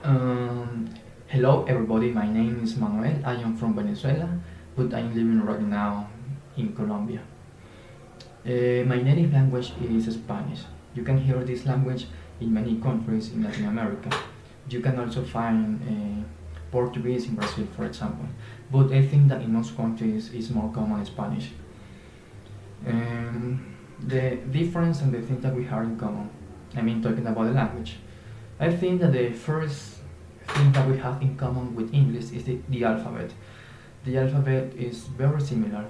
Um, Hello everybody, my name is Manuel. I am from Venezuela, but I am living right now in Colombia. My native language is Spanish. You can hear this language in many countries in Latin America. You can also find Portuguese in Brazil, for example. But I think that in most countries it's more common Spanish. The difference and the things that we have in common, talking about the language. I think that the first thing that we have in common with English is the alphabet. The alphabet is very similar.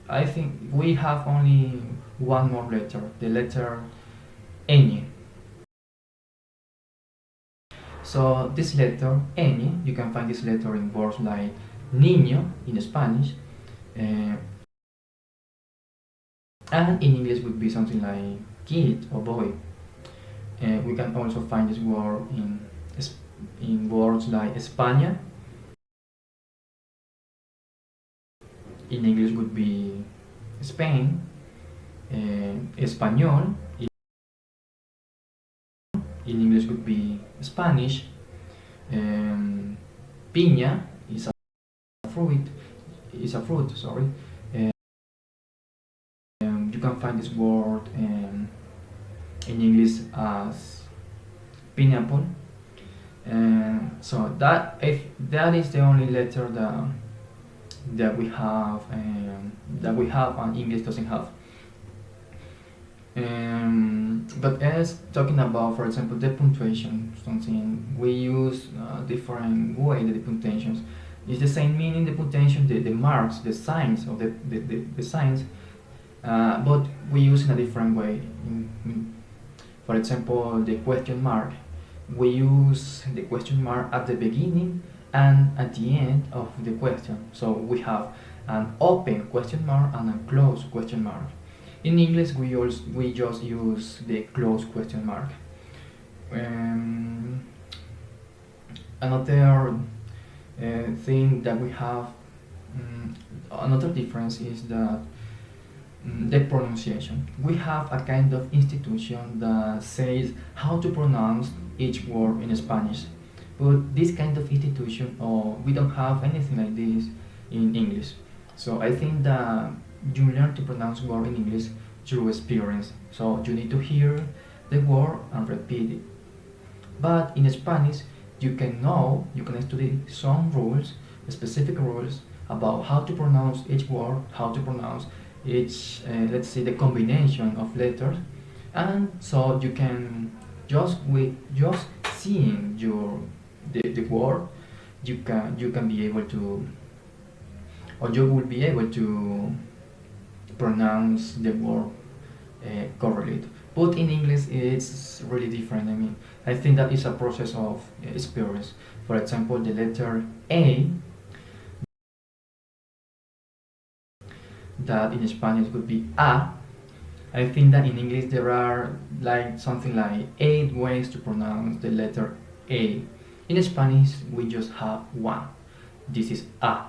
I think we have only one more letter, the letter ñ. So this letter ñ, you can find this letter in words like niño in Spanish, and in English would be something like kid or boy. We can also find this word in words like España. In English would be Spain. Español in English would be Spanish. Piña is a fruit. Sorry. You can find this word in English as pineapple. So that is the only letter that we have and English doesn't have. But as talking about, for example, the punctuation, something we use different way the punctuations. It's the same meaning the punctuation, the marks, the signs of the signs, but we use in a different way. For example, the question mark, we use the question mark at the beginning and at the end of the question. So we have an open question mark and a closed question mark. In English, we just use the closed question mark. Another thing that we have, another difference is that the pronunciation. We have a kind of institution that says how to pronounce each word in Spanish, but this kind of institution, or we don't have anything like this in English. So I think that you learn to pronounce word in English through experience. So you need to hear the word and repeat it. But in Spanish, you can study some rules, specific rules about how to pronounce each word, how to pronounce each, let's say, the combination of letters, and so you can just seeing the word, you can be able to, or you will be able to pronounce the word correctly. But in English, it's really different. I think that is a process of experience. For example, the letter A, that in Spanish would be A. I think that in English there are like something like 8 ways to pronounce the letter A. In Spanish, we just have one. This is A.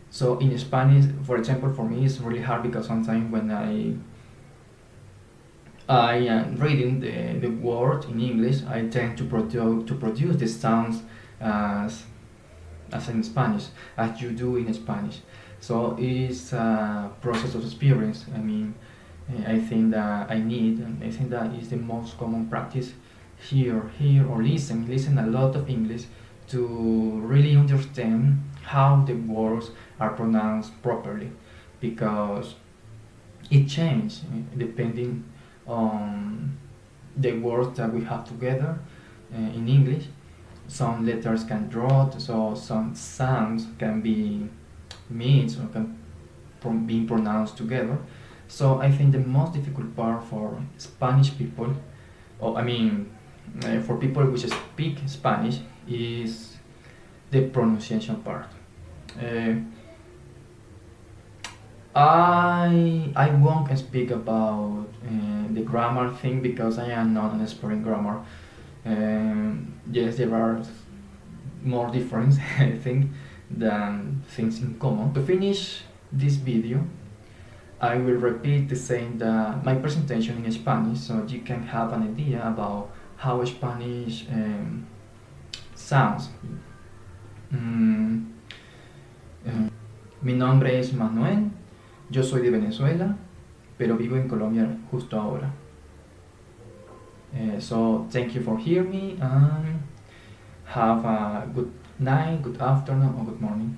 So in Spanish, for example, for me it's really hard because sometimes when I am reading the word in English, I tend to produce the sounds as in Spanish, as you do in Spanish. So it's a process of experience. I think that I think that is the most common practice. Hear or listen a lot of English to really understand how the words are pronounced properly, because it changes depending on the words that we have together in English. Some letters can drop, so some sounds can be mixed or can be pronounced together. So I think the most difficult part for Spanish people, or for people which speak Spanish, is the pronunciation part. Uh, I won't speak about the grammar thing because I am not an expert in grammar. Yes, there are more difference, I think, than things in common. To finish this video, I will repeat the same my presentation in Spanish, so you can have an idea about how Spanish sounds. Mm, Mi nombre es Manuel, yo soy de Venezuela, pero vivo en Colombia justo ahora. So thank you for hearing me and have a good night, good afternoon, or good morning.